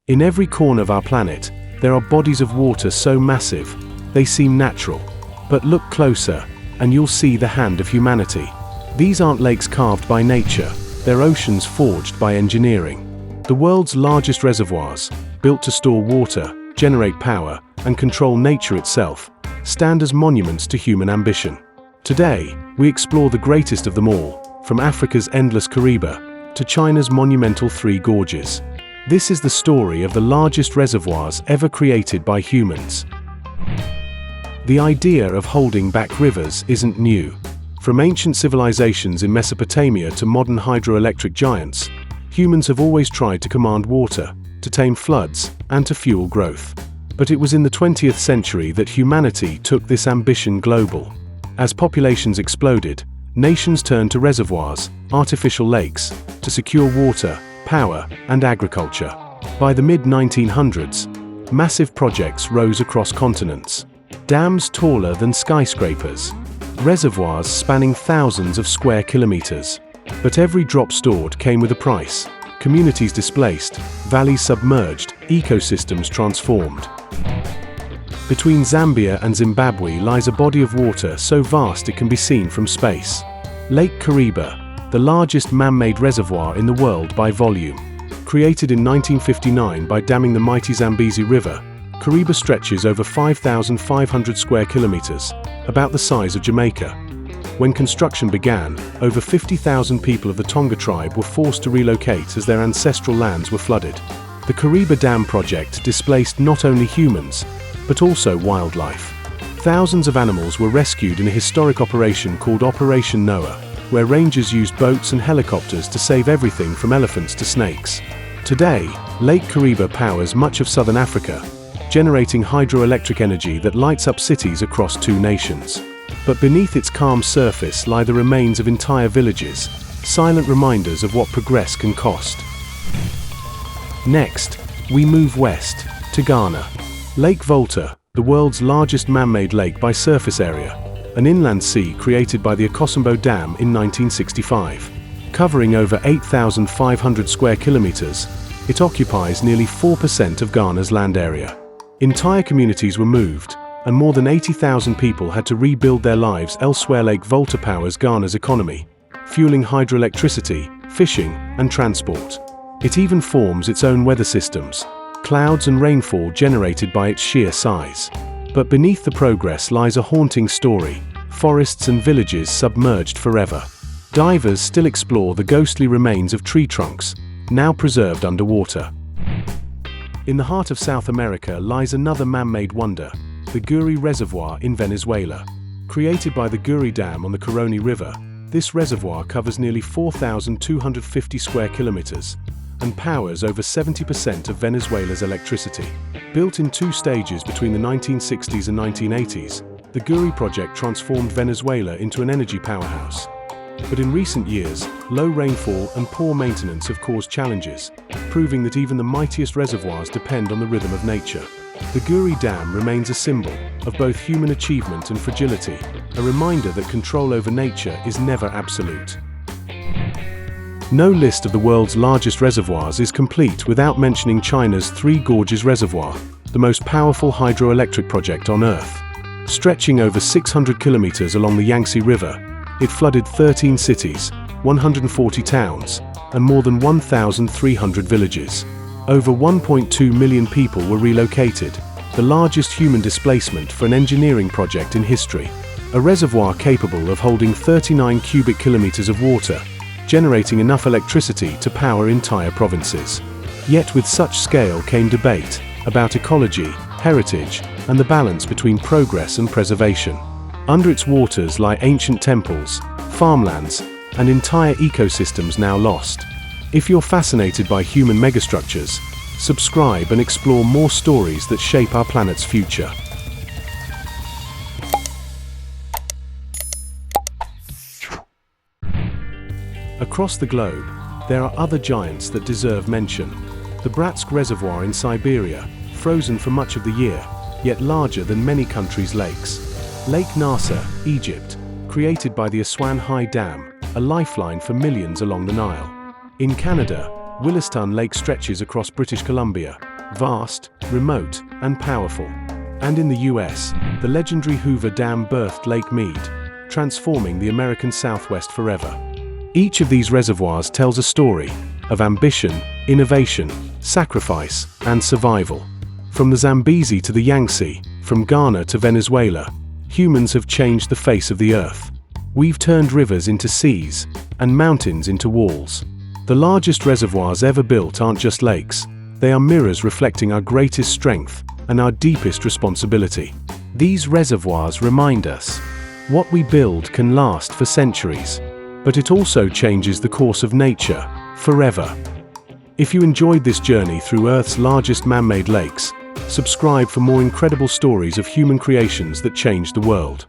In every corner of our planet, there are bodies of water so massive, they seem natural. But look closer, and you'll see the hand of humanity. These aren't lakes carved by nature, they're oceans forged by engineering. The world's largest reservoirs, built to store water, generate power, and control nature itself, stand as monuments to human ambition. Today, we explore the greatest of them all, from Africa's endless Kariba to China's monumental Three Gorges. This is the story of the largest reservoirs ever created by humans. The idea of holding back rivers isn't new. From ancient civilizations in Mesopotamia to modern hydroelectric giants, humans have always tried to command water, to tame floods, and to fuel growth. But it was in the 20th century that humanity took this ambition global. As populations exploded, nations turned to reservoirs, artificial lakes, to secure water, power, and agriculture. By the mid-1900s, massive projects rose across continents. Dams taller than skyscrapers. Reservoirs spanning thousands of square kilometers. But every drop stored came with a price. Communities displaced, valleys submerged, ecosystems transformed. Between Zambia and Zimbabwe lies a body of water so vast it can be seen from space. Lake Kariba, the largest man-made reservoir in the world by volume. Created in 1959 by damming the mighty Zambezi River, Kariba stretches over 5,500 square kilometers, about the size of Jamaica. When construction began, over 50,000 people of the Tonga tribe were forced to relocate as their ancestral lands were flooded. The Kariba Dam project displaced not only humans, but also wildlife. Thousands of animals were rescued in a historic operation called Operation Noah, where rangers used boats and helicopters to save everything from elephants to snakes. Today, Lake Kariba powers much of southern Africa, generating hydroelectric energy that lights up cities across two nations. But beneath its calm surface lie the remains of entire villages, silent reminders of what progress can cost. Next, we move west, to Ghana. Lake Volta, the world's largest man-made lake by surface area, an inland sea created by the Akosombo Dam in 1965. Covering over 8,500 square kilometers, it occupies nearly 4% of Ghana's land area. Entire communities were moved, and more than 80,000 people had to rebuild their lives elsewhere. Lake Volta powers Ghana's economy, fueling hydroelectricity, fishing, and transport. It even forms its own weather systems, clouds and rainfall generated by its sheer size. But beneath the progress lies a haunting story: forests and villages submerged forever. Divers still explore the ghostly remains of tree trunks, now preserved underwater. In the heart of South America lies another man-made wonder, the Guri Reservoir in Venezuela. Created by the Guri Dam on the Caroni River, this reservoir covers nearly 4,250 square kilometers and powers over 70% of Venezuela's electricity. Built in two stages between the 1960s and 1980s, the Guri project transformed Venezuela into an energy powerhouse. But in recent years, low rainfall and poor maintenance have caused challenges, proving that even the mightiest reservoirs depend on the rhythm of nature. The Guri Dam remains a symbol of both human achievement and fragility, a reminder that control over nature is never absolute. No list of the world's largest reservoirs is complete without mentioning China's Three Gorges Reservoir, the most powerful hydroelectric project on Earth. Stretching over 600 kilometers along the Yangtze River, it flooded 13 cities, 140 towns, and more than 1,300 villages. Over 1.2 million people were relocated, the largest human displacement for an engineering project in history. A reservoir capable of holding 39 cubic kilometers of water, generating enough electricity to power entire provinces. Yet with such scale came debate about ecology, heritage, and the balance between progress and preservation. Under its waters lie ancient temples, farmlands, and entire ecosystems now lost. If you're fascinated by human megastructures, subscribe and explore more stories that shape our planet's future. Across the globe, there are other giants that deserve mention. The Bratsk Reservoir in Siberia, frozen for much of the year, yet larger than many countries' lakes. Lake Nasser, Egypt, created by the Aswan High Dam, a lifeline for millions along the Nile. In Canada, Williston Lake stretches across British Columbia, vast, remote, and powerful. And in the US, the legendary Hoover Dam birthed Lake Mead, transforming the American Southwest forever. Each of these reservoirs tells a story of ambition, innovation, sacrifice, and survival. From the Zambezi to the Yangtze, from Ghana to Venezuela, humans have changed the face of the earth. We've turned rivers into seas, and mountains into walls. The largest reservoirs ever built aren't just lakes, they are mirrors reflecting our greatest strength and our deepest responsibility. These reservoirs remind us, what we build can last for centuries, but it also changes the course of nature, forever. If you enjoyed this journey through Earth's largest man-made lakes, subscribe for more incredible stories of human creations that changed the world.